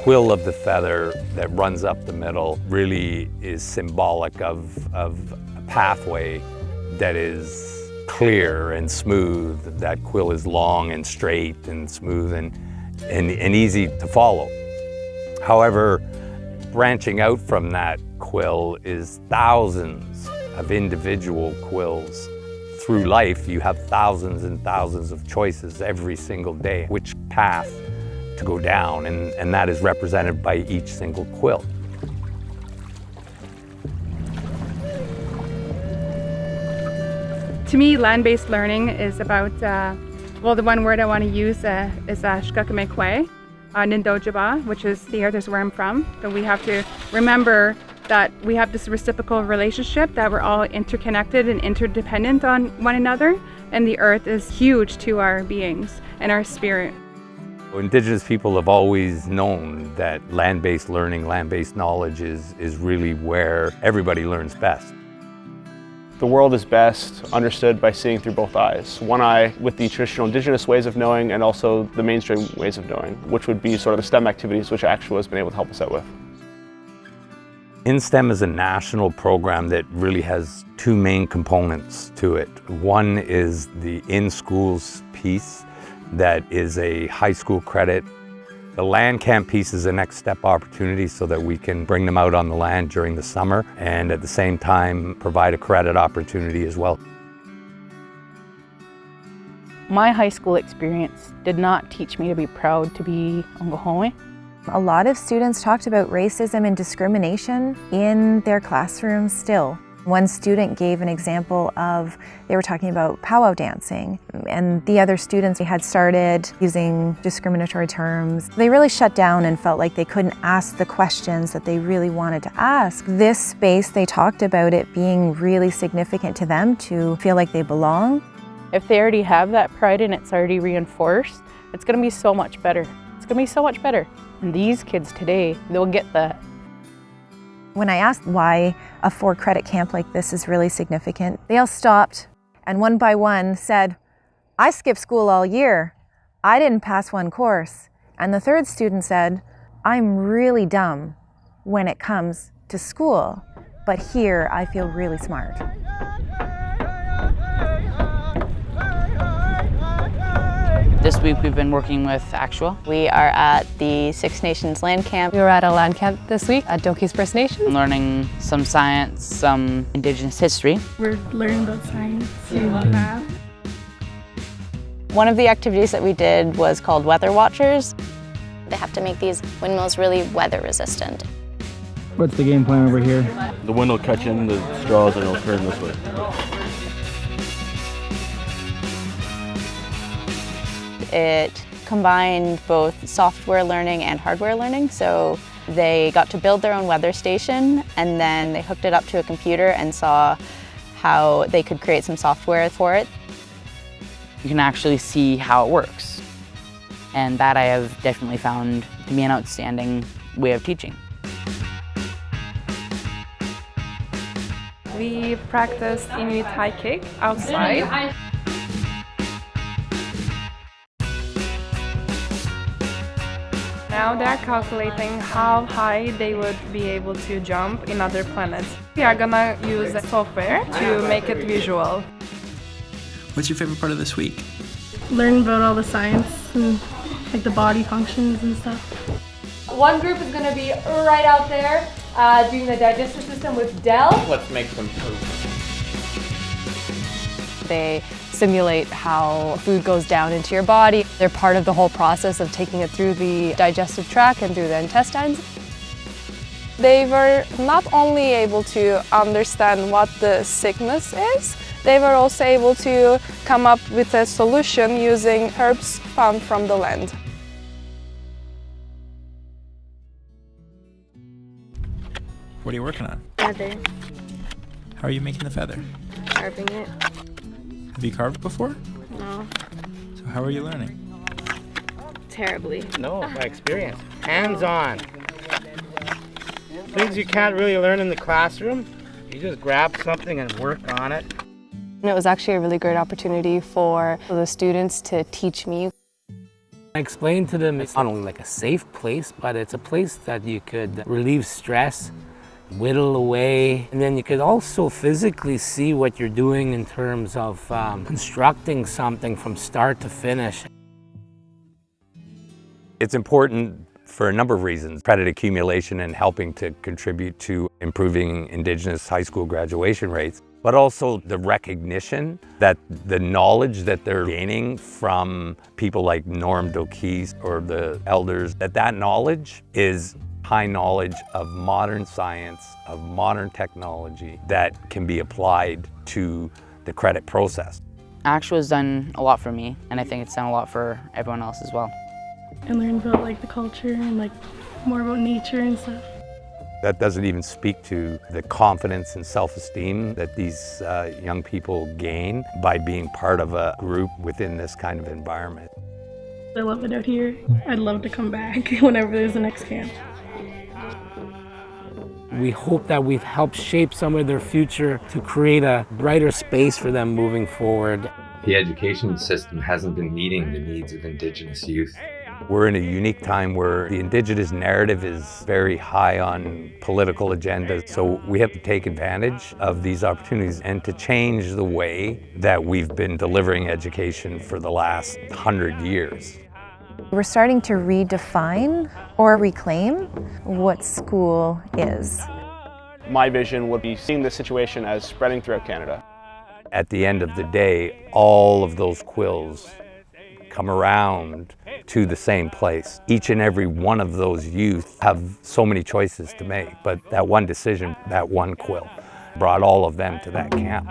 quill of the feather that runs up the middle really is symbolic of a pathway that is clear and smooth. That quill is long and straight and smooth and easy to follow. However, branching out from that quill is thousands of individual quills. Through life, you have thousands and thousands of choices every single day, which path to go down, and that is represented by each single quill. To me, land-based learning is about, well, the one word I want to use is shkakamekwe, nindojaba, which is the earth is where I'm from. So we have to remember that we have this reciprocal relationship, that we're all interconnected and interdependent on one another, and the earth is huge to our beings and our spirit. Indigenous people have always known that land-based learning, land-based knowledge is really where everybody learns best. The world is best understood by seeing through both eyes. One eye with the traditional Indigenous ways of knowing and also the mainstream ways of knowing, which would be sort of the STEM activities which Actua has been able to help us out with. InSTEM is a national program that really has two main components to it. One is the in-schools piece that is a high school credit. The land camp piece is a next step opportunity so that we can bring them out on the land during the summer and at the same time provide a credit opportunity as well. My high school experience did not teach me to be proud to be Ongohoe. A lot of students talked about racism and discrimination in their classrooms still. One student gave an example of, they were talking about powwow dancing, and the other students had started using discriminatory terms. They really shut down and felt like they couldn't ask the questions that they really wanted to ask. This space, they talked about it being really significant to them to feel like they belong. If they already have that pride and it's already reinforced, it's going to be so much better. It's going to be so much better. And these kids today, they'll get that. When I asked why a 4-credit camp like this is really significant, they all stopped and one by one said, "I skipped school all year. I didn't pass one course." And the third student said, "I'm really dumb when it comes to school, but here I feel really smart." This week we've been working with Actua. We are at the Six Nations land camp. We were at a land camp this week at Doki's First Nation. Learning some science, some Indigenous history. We're learning about science and math. One of the activities that we did was called Weather Watchers. They have to make these windmills really weather resistant. What's the game plan over here? The wind will catch in the straws and it'll turn this way. It combined both software learning and hardware learning, so they got to build their own weather station and then they hooked it up to a computer and saw how they could create some software for it. You can actually see how it works. And that I have definitely found to be an outstanding way of teaching. We practiced Inuit high kick outside. Now they're calculating how high they would be able to jump in other planets. We are gonna use software to make it visual. What's your favorite part of this week? Learn about all the science and like the body functions and stuff. One group is gonna be right out there doing the digestive system with Dell. Let's make some food. They simulate how food goes down into your body. They're part of the whole process of taking it through the digestive tract and through the intestines. They were not only able to understand what the sickness is, they were also able to come up with a solution using herbs found from the land. What are you working on? Feather. How are you making the feather? Carving it. Have you carved before? No. So how are you learning? Terribly. No, by experience. Hands-on. Things you can't really learn in the classroom, you just grab something and work on it. And it was actually a really great opportunity for the students to teach me. I explained to them it's not only like a safe place, but it's a place that you could relieve stress, whittle away, and then you could also physically see what you're doing in terms of constructing something from start to finish. It's important for a number of reasons. Credit accumulation and helping to contribute to improving Indigenous high school graduation rates, but also the recognition that the knowledge that they're gaining from people like Norm Dokis or the elders, that knowledge is high knowledge of modern science, of modern technology that can be applied to the credit process. Actua has done a lot for me, and I think it's done a lot for everyone else as well. And learn about like the culture and like more about nature and stuff. That doesn't even speak to the confidence and self-esteem that these young people gain by being part of a group within this kind of environment. I love it out here. I'd love to come back whenever there's the next camp. We hope that we've helped shape some of their future to create a brighter space for them moving forward. The education system hasn't been meeting the needs of Indigenous youth. We're in a unique time where the Indigenous narrative is very high on political agendas, so we have to take advantage of these opportunities and to change the way that we've been delivering education for the last 100 years. We're starting to redefine or reclaim what school is. My vision would be seeing this situation as spreading throughout Canada. At the end of the day, all of those quills come around to the same place. Each and every one of those youth have so many choices to make, but that one decision, that one quill, brought all of them to that camp.